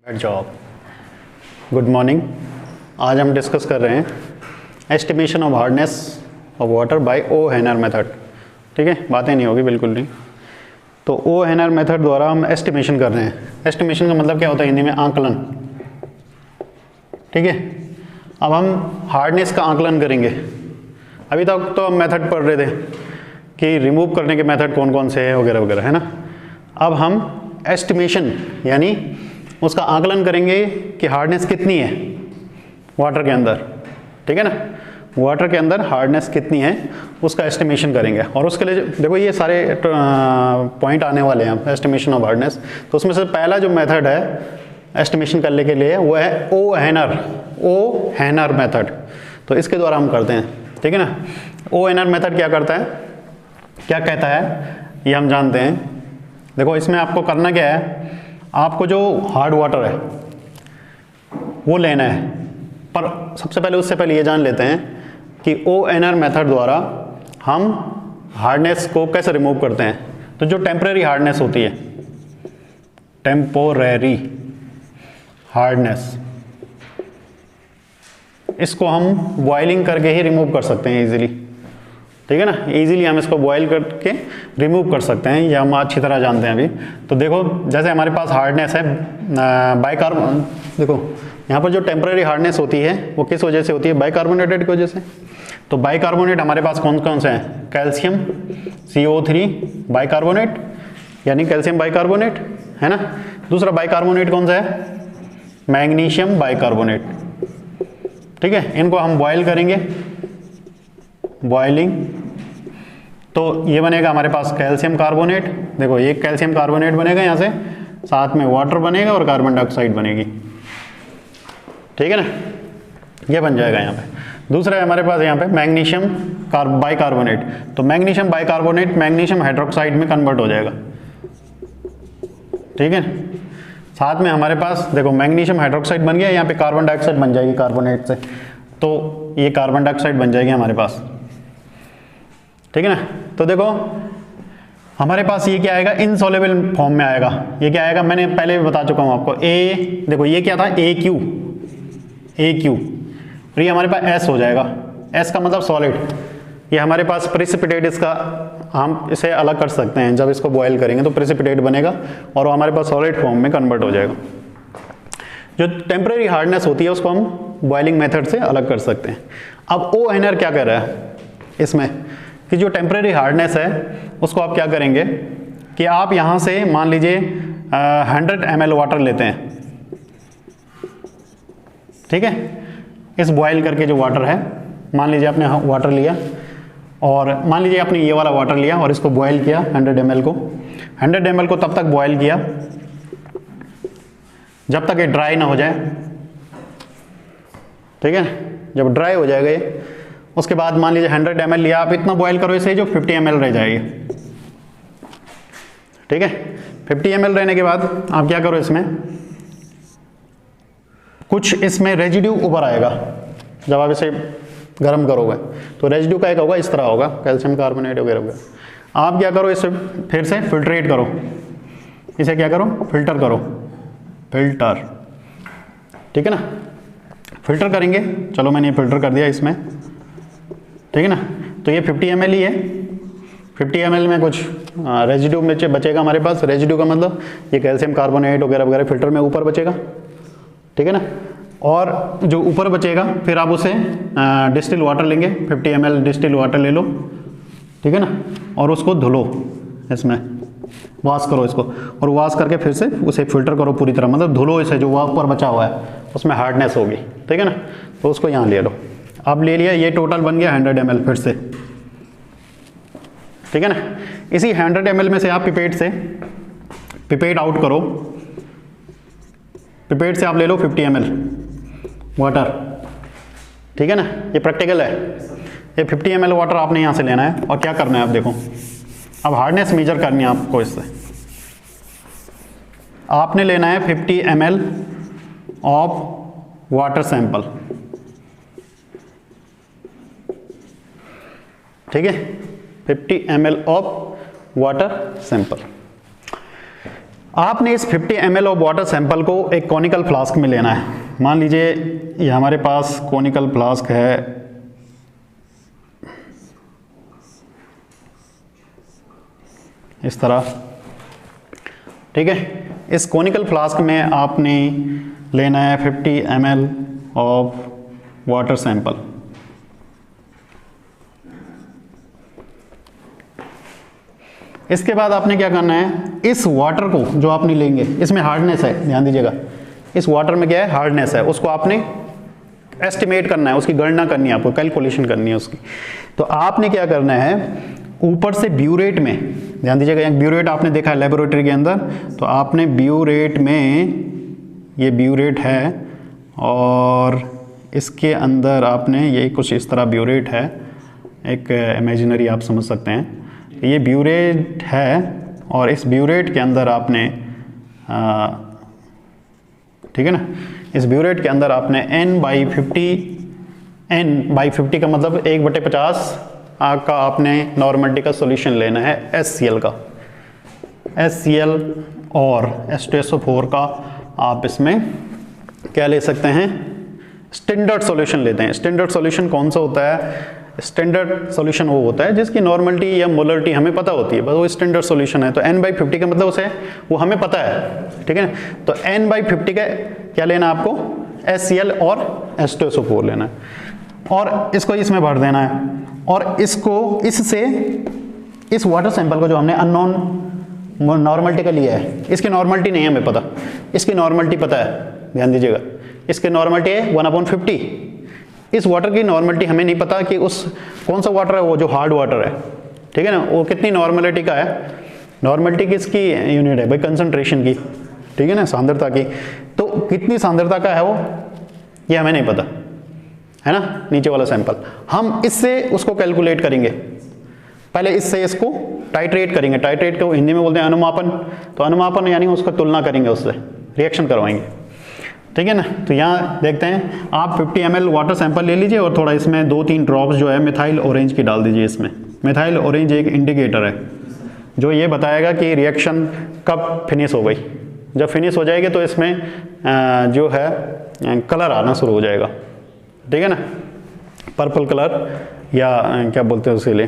बैठ जाओ आप। Good morning. आज हम डिस्कस कर रहे हैं estimation of hardness of water by O Hehner method. ठीक है, बातें नहीं होगी बिल्कुल नहीं। तो ओ हेनर मेथड द्वारा हम एस्टिमेशन कर रहे हैं। एस्टिमेशन का मतलब क्या होता है हिंदी में? आंकलन। ठीक है, अब हम हार्डनेस का आंकलन करेंगे। अभी तक तो हम मेथड पढ़ रहे थे कि रिमूव करने के मेथड कौन कौन से हैं वगैरह वगैरह, है ना। अब हम एस्टिमेशन यानी उसका आकलन करेंगे कि हार्डनेस कितनी है वाटर के अंदर। ठीक है ना, वाटर के अंदर हार्डनेस कितनी है उसका एस्टिमेशन करेंगे। और उसके लिए देखो ये सारे पॉइंट आने वाले हैं एस्टिमेशन ऑफ हार्डनेस। तो उसमें से पहला जो मेथड है एस्टिमेशन करने के लिए वो है ओ हेनर मेथड। तो इसके द्वारा हम करते हैं। ठीक है ना, ओ हेनर मेथड क्या करता है, क्या कहता है, ये हम जानते हैं। देखो इसमें आपको करना क्या है, आपको जो हार्ड वाटर है वो लेना है। पर सबसे पहले उससे पहले ये जान लेते हैं कि ओ एनर मेथड द्वारा हम हार्डनेस को कैसे रिमूव करते हैं। तो जो टेम्परेरी हार्डनेस होती है, टेम्पोरेरी हार्डनेस, इसको हम बॉइलिंग करके ही रिमूव कर सकते हैं इजीली। ठीक है ना, इजीली हम इसको बॉईल करके रिमूव कर सकते हैं, ये हम अच्छी तरह जानते हैं अभी। तो देखो जैसे हमारे पास हार्डनेस है बाइकार्बोनेट, देखो यहाँ पर जो टेम्परेरी हार्डनेस होती है वो किस वजह से होती है? बाइकार्बोनेटेड की वजह से। तो बाइकार्बोनेट हमारे पास कौन कौन से हैं? कैल्शियम CO3 बाइकार्बोनेट यानी कैल्शियम बाइकार्बोनेट, है ना। दूसरा बाइकार्बोनेट कौन सा है? Magnesium bicarbonate. ठीक है, इनको हम बॉयल करेंगे, बॉइलिंग, तो ये बनेगा हमारे पास कैल्शियम कार्बोनेट। देखो ये कैल्शियम कार्बोनेट बनेगा यहाँ से, साथ में वाटर बनेगा और कार्बन डाइऑक्साइड बनेगी। ठीक है ना, ये बन जाएगा यहाँ पे। दूसरा है हमारे पास यहाँ पे मैग्नीशियम बाइकार्बोनेट। तो मैग्नीशियम बाइकार्बोनेट मैग्नीशियम हाइड्रोक्साइड में कन्वर्ट हो जाएगा। ठीक है, साथ में हमारे पास देखो मैग्नीशियम हाइड्रोक्साइड बन गया, यहाँ पे कार्बन डाइऑक्साइड बन जाएगी कार्बोनेट से, तो ये कार्बन डाइऑक्साइड बन जाएगी हमारे पास। ठीक है ना, तो देखो हमारे पास ये क्या आएगा? इनसॉल्युबल फॉर्म में आएगा। ये क्या आएगा? मैंने पहले भी बता चुका हूं आपको। ए देखो ये क्या था? AQ, और ये हमारे पास S हो जाएगा। S का मतलब सॉलिड। ये हमारे पास प्रेसिपिटेट, इसका हम इसे अलग कर सकते हैं, जब इसको बॉयल करेंगे तो प्रेसिपिटेट बनेगा और वो हमारे पास सॉलिड फॉर्म में कन्वर्ट हो जाएगा। जो टेम्परेरी हार्डनेस होती है उसको हम बॉइलिंग मेथड से अलग कर सकते हैं। अब ओ एनर क्या कर रहा है इसमें कि जो टेम्परेरी हार्डनेस है उसको आप क्या करेंगे कि आप यहाँ से मान लीजिए 100 ml वाटर लेते हैं। ठीक है, इस बॉयल करके जो वाटर है, मान लीजिए आपने वाटर लिया और मान लीजिए आपने ये वाला वाटर लिया और इसको बॉयल किया 100 ml को। 100 ml को तब तक बॉयल किया जब तक ये ड्राई ना हो जाए। ठीक है, जब ड्राई हो जाएगा ये, उसके बाद मान लीजिए 100 ml लिया, आप इतना बॉयल करो इसे जो 50 ml रह जाएगी। ठीक है, 50 ml रहने के बाद आप क्या करो, इसमें कुछ इसमें रेजिड्यू ऊपर आएगा। जब आप इसे गर्म करोगे तो रेजिड्यू का एक होगा, इस तरह होगा, कैल्शियम कार्बोनेट वगैरह वगैरह। आप क्या करो, इसे फिर से फिल्ट्रेट करो, इसे क्या करो, फिल्टर करो, फिल्टर। ठीक है ना, फिल्टर करेंगे। चलो मैंने ये फिल्टर कर दिया इसमें। ठीक है ना, तो ये 50 ml ही है। 50 ml में कुछ रेजिड्यू में बचेगा हमारे पास। रेजिड्यू का मतलब ये कैल्शियम कार्बोनेट वगैरह वगैरह फिल्टर में ऊपर बचेगा। ठीक है ना, और जो ऊपर बचेगा फिर आप उसे डिस्टिल वाटर लेंगे, 50 ml डिस्टिल वाटर ले लो। ठीक है ना, और उसको धुलो, इसमें वॉश करो इसको, और वॉश करके फिर से उसे फिल्टर करो पूरी तरह, मतलब धुलो इसे, जो ऊपर बचा हुआ है उसमें हार्डनेस होगी। ठीक है ना, तो उसको यहाँ ले लो। अब ले लिया, ये टोटल बन गया 100 ml फिर से। ठीक है ना, इसी 100 ml में से आप पिपेट आउट करो। पिपेट से आप ले लो 50 ml वाटर। ठीक है ना, ये प्रैक्टिकल है। ये 50 ml वाटर आपने यहाँ से लेना है और क्या करना है, आप देखो अब हार्डनेस मेजर करनी है आपको। इससे आपने लेना है 50 ml ऑफ वाटर सैंपल। ठीक है, 50 ml ऑफ वाटर सैंपल। आपने इस 50 ml ऑफ वाटर सैंपल को एक कॉनिकल फ्लास्क में लेना है। मान लीजिए ये हमारे पास कॉनिकल फ्लास्क है, इस तरह, ठीक है। इस कॉनिकल फ्लास्क में आपने लेना है 50 ml ऑफ वाटर सैंपल। इसके बाद आपने क्या करना है, इस वाटर को जो आपने लेंगे, इसमें हार्डनेस है, ध्यान दीजिएगा, इस वाटर में क्या है, हार्डनेस है, उसको आपने एस्टिमेट करना है, उसकी गणना करनी है, आपको कैलकुलेशन करनी है उसकी। तो आपने क्या करना है, ऊपर से ब्यूरेट में, ध्यान दीजिएगा, एक ब्यूरेट आपने देखा है लेबोरेटरी के अंदर, तो आपने ब्यूरेट में, ये ब्यूरेट है और इसके अंदर आपने, ये कुछ इस तरह ब्यूरेट है, एक इमेजिनरी आप समझ सकते हैं, ये ब्यूरेट है और इस ब्यूरेट के अंदर आपने, ठीक है ना, इस ब्यूरेट के अंदर आपने n/50 का मतलब 1/50 का आपने नॉर्मलिटी का सॉल्यूशन लेना है HCl का, HCl और H2SO4 का आप इसमें क्या ले सकते हैं, स्टैंडर्ड सॉल्यूशन लेते हैं। स्टैंडर्ड सॉल्यूशन कौन सा होता है, स्टैंडर्ड सॉल्यूशन वो होता है जिसकी नॉर्मलिटी या मोलरिटी हमें पता होती है, बस वो स्टैंडर्ड सॉल्यूशन है। तो n/50 का मतलब उसे वो हमें पता है, ठीक है ना। तो n/50 का क्या लेना है आपको, HCl और H2SO4 लेना है और इसको इसमें भर देना है और इसको इससे, इस वाटर सैंपल को जो हमने अननोन नॉर्मलिटी का लिया है, इसकी नॉर्मलिटी नहीं है हमें पता, इसकी नॉर्मलिटी पता है, ध्यान दीजिएगा, इसकी नॉर्मलिटी है 1/50। इस वाटर की नॉर्मलिटी हमें नहीं पता कि उस कौन सा वाटर है, वो जो हार्ड वाटर है, ठीक है ना, वो कितनी नॉर्मलिटी का है। नॉर्मलिटी किसकी यूनिट है भाई, कंसंट्रेशन की, ठीक है ना, सांद्रता की। तो कितनी सांद्रता का है वो, ये हमें नहीं पता है ना, नीचे वाला सैंपल। हम इससे उसको कैलकुलेट करेंगे, पहले इससे इसको टाइट्रेट करेंगे। टाइट्रेट को हिंदी में बोलते हैं अनुमापन। तो अनुमापन यानी उसका तुलना करेंगे, उससे रिएक्शन करवाएंगे, ठीक है ना। तो यहाँ देखते हैं, आप 50 ml वाटर सैंपल ले लीजिए और थोड़ा इसमें 2-3 ड्रॉप्स जो है मिथाइल ऑरेंज की डाल दीजिए इसमें। मिथाइल ऑरेंज एक इंडिकेटर है जो ये बताएगा कि रिएक्शन कब फिनिश हो गई। जब फिनिश हो जाएगी तो इसमें जो है कलर आना शुरू हो जाएगा, ठीक है ना, पर्पल कलर या क्या बोलते हैं उसके लिए,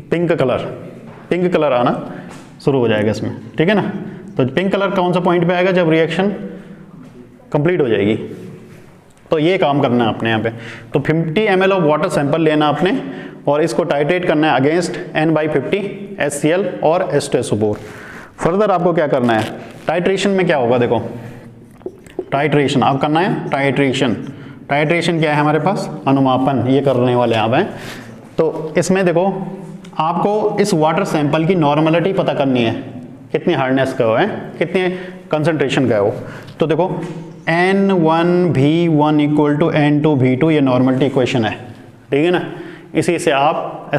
पिंक कलर आना शुरू हो जाएगा इसमें, ठीक है ना। तो पिंक कलर कौन सा पॉइंट पे आएगा, जब रिएक्शन कंप्लीट हो जाएगी। तो ये काम करना है अपने यहाँ पे। तो 50 ml ऑफ वाटर सैंपल लेना आपने और इसको टाइट्रेट करना है अगेंस्ट n/50 HCl और H2SO4। फर्दर आपको क्या करना है, टाइट्रेशन में क्या होगा, देखो टाइट्रेशन आप करना है, टाइट्रेशन क्या है हमारे पास, अनुमापन, ये करने वाले आप हैं। तो इसमें देखो आपको इस वाटर सैंपल की नॉर्मलिटी पता करनी है, कितनी हार्डनेस का है, कितने कंसंट्रेशन का है वो। तो देखो N1V1 = N2V2, ये नॉर्मलिटी इक्वेशन है, ठीक है ना। इसी से आप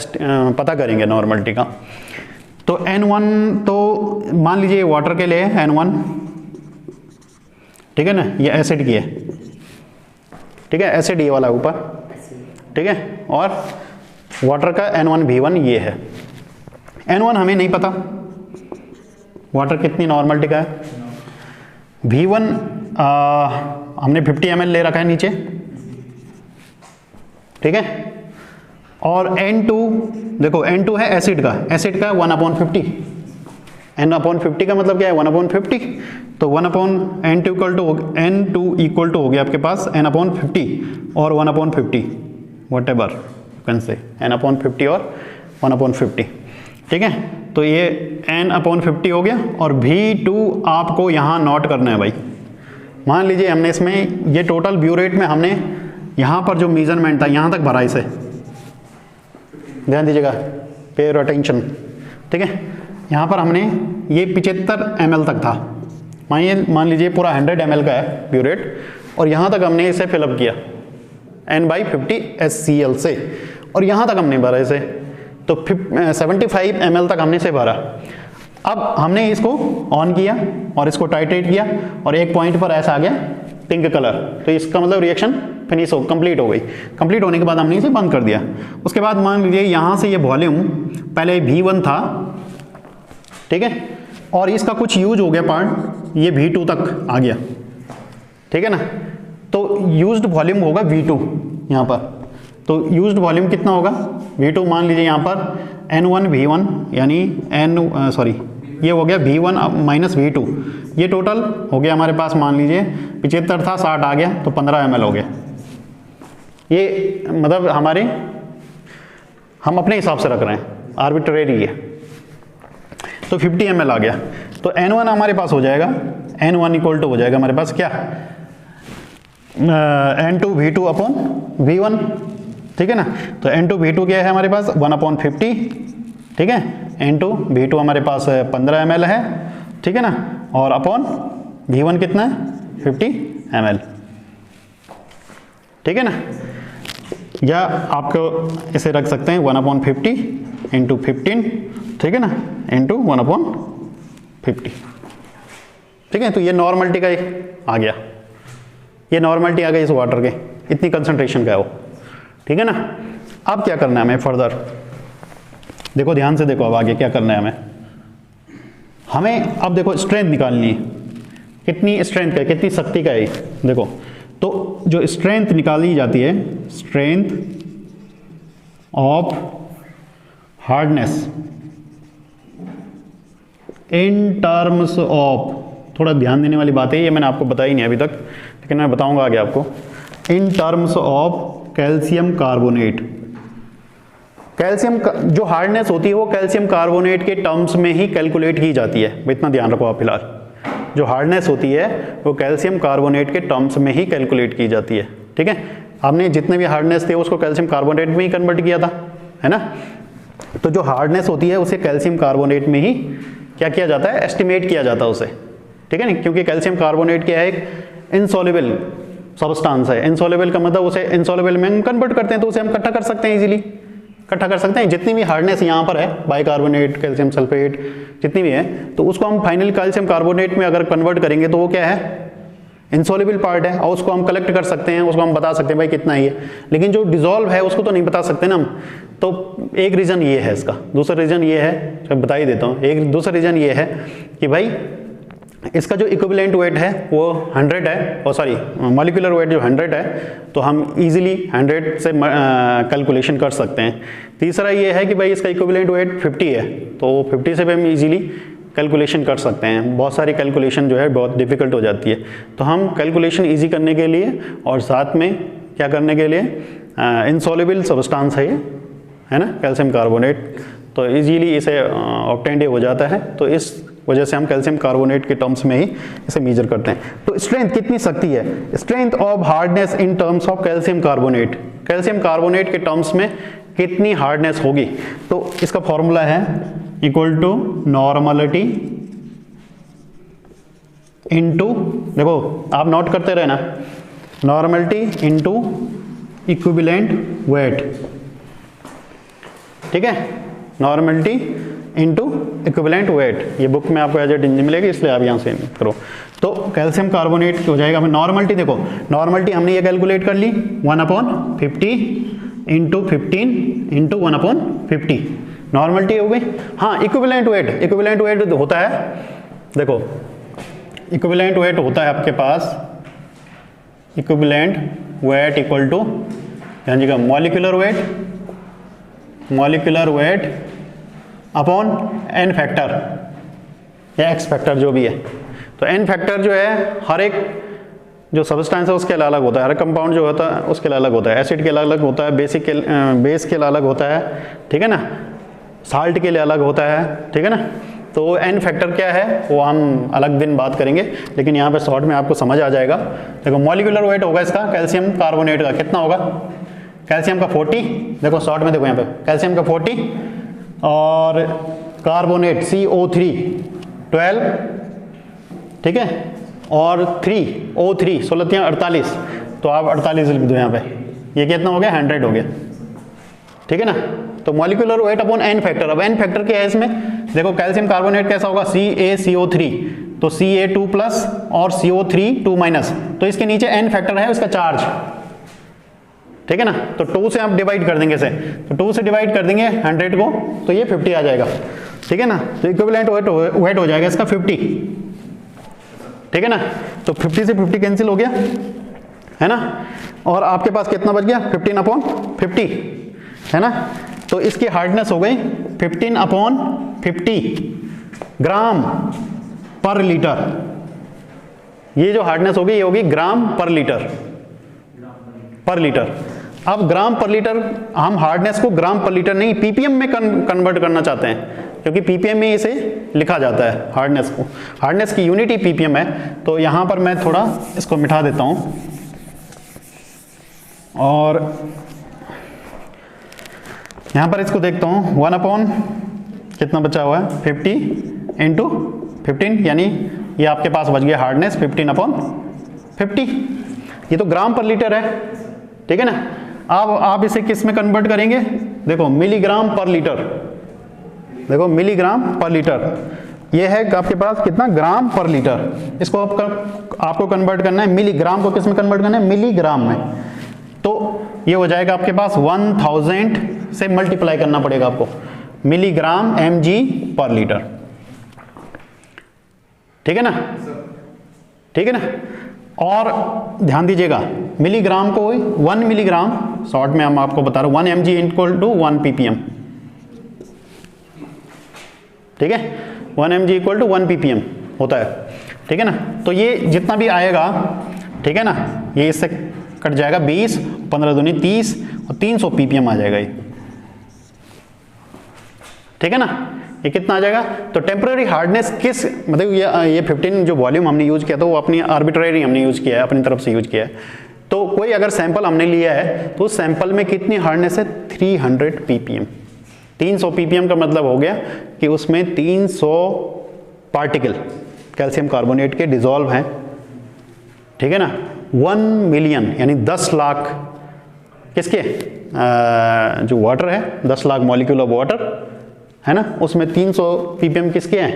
पता करेंगे नॉर्मलिटी का। तो N1, तो मान लीजिए वाटर के लिए N1, ठीक है ना, ये एसिड की है, ठीक है, एसिड ये वाला ऊपर, ठीक है, और वाटर का N1V1 ये है। N1 हमें नहीं पता वाटर कितनी नॉर्मलिटी का है। V1 हमने 50 ml ले रखा है नीचे, ठीक है, और N2 देखो, N2 है एसिड का 1/50, N/50 का मतलब क्या है, 1/50। तो N2 इक्वल टू हो गया आपके पास N/50 और 1/50, what ever can say, N/50 और 1/50, ठीक है। तो ये N/50 हो गया और V2 आपको यहाँ नोट करना है भाई। मान लीजिए हमने इसमें ये टोटल ब्यूरेट में हमने यहाँ पर जो मेजरमेंट था यहाँ तक भरा इसे, ध्यान दीजिएगा, पे अटेंशन, ठीक है। यहाँ पर हमने ये 75 ml तक था, मान लीजिए पूरा 100 ml का है ब्यूरेट और यहाँ तक हमने इसे फिलअप किया n/50 HCl से और यहाँ तक हमने भरा इसे, तो 75 ml तक हमने इसे भरा। अब हमने इसको ऑन किया और इसको टाइट्रेट किया और एक पॉइंट पर ऐसा आ गया पिंक कलर, तो इसका मतलब रिएक्शन फिनिश हो, कंप्लीट हो गई। कंप्लीट होने के बाद हमने इसे बंद कर दिया। उसके बाद मान लीजिए यहाँ से ये वॉल्यूम पहले V1 था, ठीक है, और इसका कुछ यूज हो गया पार्ट, ये V2 तक आ गया, ठीक है ना। तो यूज्ड वॉल्यूम होगा V2 यहाँ पर, तो यूज्ड वॉल्यूम कितना होगा V2, मान लीजिए यहाँ पर N1 V1 यानी ये हो गया V1 माइनस V2, ये टोटल हो गया हमारे पास, मान लीजिए 75 था 60 आ गया तो 15 ml हो गया। ये मतलब हम अपने हिसाब से रख रहे हैं, आर्बिट्रेरी है। तो 50 ml आ गया, तो N1 हमारे पास हो जाएगा, N1 इक्वल टू हो जाएगा हमारे पास क्या, N2 V2 अपॉन V1, ठीक है ना। तो N2 V2 क्या है हमारे पास 1/50, ठीक है, N2 V2 हमारे पास 15 ml है, ठीक है ना, और अपॉन V1 कितना है 50 ml, ठीक है ना। या आपको इसे रख सकते हैं 1/50 इंटू 15, ठीक है ना, इंटू 1/50, ठीक है। तो ये नॉर्मलिटी का आ गया, ये नॉर्मलिटी आ गई इस वाटर के, इतनी कंसंट्रेशन का है वो, ठीक है ना। अब क्या करना है हमें फर्दर, देखो ध्यान से देखो, अब आगे क्या करना है हमें अब देखो स्ट्रेंथ निकालनी है, कितनी स्ट्रेंथ का है, कितनी शक्ति का है देखो। तो जो स्ट्रेंथ निकाली जाती है, strength of hardness in terms of, थोड़ा ध्यान देने वाली बात है, ये मैंने आपको बताई नहीं अभी तक, लेकिन मैं बताऊंगा आगे आपको। In terms of calcium carbonate, calcium जो हार्डनेस होती है वो कैल्शियम कार्बोनेट के टर्म्स में ही कैलकुलेट की जाती है, इतना ध्यान रखो आप फिलहाल। जो हार्डनेस होती है वो कैल्शियम कार्बोनेट के टर्म्स में ही कैलकुलेट की जाती है, ठीक है। आपने जितने भी हार्डनेस थे उसको कैल्शियम कार्बोनेट में ही कन्वर्ट किया था, है ना। तो जो हार्डनेस होती है उसे कैल्शियम कार्बोनेट में ही क्या किया जाता है, एस्टिमेट किया जाता है उसे, ठीक है ना। क्योंकि कैल्शियम कार्बोनेट क्या है, एक इनसॉल्युबल सब्सटेंस है। इनसॉल्युबल का मतलब उसे इनसॉल्युबल में हम कन्वर्ट करते हैं, तो उसे हम इकट्ठा कर सकते हैं, इजीली इकट्ठा कर सकते हैं। जितनी भी हार्डनेस यहाँ पर है, बाइकार्बोनेट, कैल्शियम सल्फेट, जितनी भी है, तो उसको हम फाइनल कैल्शियम कार्बोनेट में अगर कन्वर्ट करेंगे तो वो क्या है, इनसॉल्युबल पार्ट है, और उसको हम कलेक्ट कर सकते हैं, उसको हम बता सकते हैं भाई कितना ही है। लेकिन जो डिजोल्व है उसको तो नहीं बता सकते ना हम। तो एक रीज़न ये है इसका, दूसरा रीज़न ये है, मैं बता ही देता हूँ। एक दूसरा रीज़न ये है कि भाई इसका जो इक्विवेलेंट वेट है वो 100 है, और सॉरी मॉलिक्यूलर वेट जो 100 है, तो हम इजीली 100 से कैलकुलेशन कर सकते हैं। तीसरा ये है कि भाई इसका इक्विवेलेंट वेट 50 है, तो 50 से भी हम इजीली कैलकुलेशन कर सकते हैं। बहुत सारी कैलकुलेशन जो है बहुत डिफिकल्ट हो जाती है, तो हम कैलकुलेशन इजी करने के लिए और साथ में क्या करने के लिए, इनसॉल्युबल सब्सटेंस है ये, है ना, कैल्शियम कार्बोनेट, तो इजीली इसे ऑब्टेंड हो जाता है। तो इस वजह से हम कैल्शियम कार्बोनेट के टर्म्स में ही इसे मेजर करते हैं। तो स्ट्रेंथ कितनी शक्ति है, strength of hardness in terms of calcium carbonate, calcium carbonate के टर्म्स में कितनी हार्डनेस होगी। तो इसका फॉर्मूला है इक्वल टू नॉर्मलिटी इनटू, देखो आप नोट करते रहना, नॉर्मलिटी इनटू इक्विवेलेंट वेट, ठीक है, नॉर्मलिटी इनटू इक्विवेलेंट वेट। ये बुक में आपको एज इट इज मिलेगी, इसलिए आप यहाँ से करो। तो कैल्शियम कार्बोनेट हो जाएगा, हमें नॉर्मलिटी देखो, नॉर्मलिटी हमने ये कैलकुलेट कर ली 1/50 इंटू 15 इंटू 1/50, नॉर्मलिटी हो गई। हाँ, इक्विवेलेंट वेट होता है, देखो इक्विवेलेंट वेट होता है आपके पास, इक्विवेलेंट वेट इक्वल टू, ध्यान दीजिएगा, molecular weight upon n factor या एक्स फैक्टर जो भी है। तो एन फैक्टर जो है हर एक जो सब्सटेंस है उसके अलग होता है, हर कंपाउंड जो होता है उसके अलग होता है, एसिड के अलग होता है, बेस के अलग होता है, ठीक है ना, साल्ट के लिए अलग होता है, ठीक है ना। तो एन फैक्टर क्या है वो हम अलग दिन बात करेंगे, लेकिन यहाँ पे शॉर्ट में आपको समझ आ जाएगा। देखो मॉलिक्यूलर वेट होगा इसका कैल्शियम कार्बोनेट का कितना होगा, कैल्शियम का 40, देखो शॉर्ट में देखो यहाँ पे कैल्शियम का 40 और कार्बोनेट CO3 12, ठीक है, और 3O3 16 48, तो आप 48 लिख दो यहाँ पे, ये कितना हो गया 100 हो गया, ठीक है ना। तो molecular weight upon n factor, अब एन फैक्टर क्या है इसमें, देखो कैल्शियम कार्बोनेट कैसा होगा CaCO3, तो Ca2 प्लस और CO3 2 माइनस, तो इसके नीचे एन फैक्टर है उसका चार्ज, ठीक है ना। तो 2 से आप डिवाइड कर देंगे इसे, तो 2 से डिवाइड कर देंगे 100 को, तो ये 50 आ जाएगा। ठीक है ना। तो इक्विवेलेंट वेट हो जाएगा इसका 50, ठीक है ना। तो 50 से 50 कैंसिल हो गया, है ना। और आपके पास कितना बच गया, 15/50, है ना। तो इसकी हार्डनेस हो गई 15/50 ग्राम पर लीटर। ये जो हार्डनेस होगी ये होगी ग्राम पर लीटर, पर लीटर। अब ग्राम पर लीटर, हम हार्डनेस को ग्राम पर लीटर नहीं पीपीएम में कन्वर्ट करना चाहते हैं, क्योंकि पीपीएम में इसे लिखा जाता है हार्डनेस को। हार्डनेस की यूनिट ही पीपीएम है। तो यहां पर मैं थोड़ा इसको मिटा देता हूं और यहां पर इसको देखता हूं 1 कितना बचा हुआ है 50 इंटू 15, यानी ये आपके पास बच गया हार्डनेस 15/50। ये तो ग्राम पर लीटर है, ठीक है ना। अब आप इसे किस में कन्वर्ट करेंगे, देखो मिलीग्राम पर लीटर, देखो मिलीग्राम पर लीटर। ये है आपके पास कितना, ग्राम पर लीटर। इसको आपको कन्वर्ट करना है मिलीग्राम को किस में कन्वर्ट करना है, मिलीग्राम में। तो ये हो जाएगा आपके पास 1000 से मल्टीप्लाई करना पड़ेगा आपको, मिलीग्राम mg पर लीटर, ठीक है ना, ठीक है ना। और ध्यान दीजिएगा मिलीग्राम को 1 मिलीग्राम, शॉर्ट में हम आपको बता रहे हैं 1 mg इक्वल टू 1 ppm, ठीक है। 1 mg इक्वल टू 1 ppm होता है, ठीक है ना। तो ये जितना भी आएगा, ठीक है ना, ये इससे कट जाएगा 20, 15 दूनी 30 और 300 ppm आ जाएगा ये, ठीक है ना। ये कितना आ जाएगा। तो टेम्पररी हार्डनेस किस, मतलब ये 15 जो वॉल्यूम हमने यूज किया था वो अपनी आर्बिट्रेरी हमने यूज किया है, अपनी तरफ से यूज किया है। तो कोई अगर सैंपल हमने लिया है तो उस सैंपल में कितनी हार्डनेस है, 300 ppm। 300 ppm का मतलब हो गया कि उसमें 300 पार्टिकल कैल्शियम कार्बोनेट के डिजोल्व हैं, ठीक है ना। 1 मिलियन यानी 10 लाख किसके, जो वाटर है 10 लाख मॉलिक्यूल ऑफ वाटर है ना, उसमें 300 ppm किसके हैं,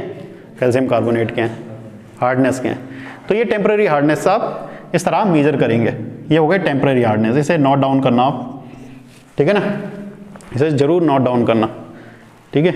कैल्शियम कार्बोनेट के हैं, हार्डनेस के हैं। तो ये टेम्पररी हार्डनेस आप इस तरह मेजर करेंगे। ये हो गए टेम्पररी हार्डनेस, इसे नोट डाउन करना आप, ठीक है ना, इसे जरूर नोट डाउन करना, ठीक है।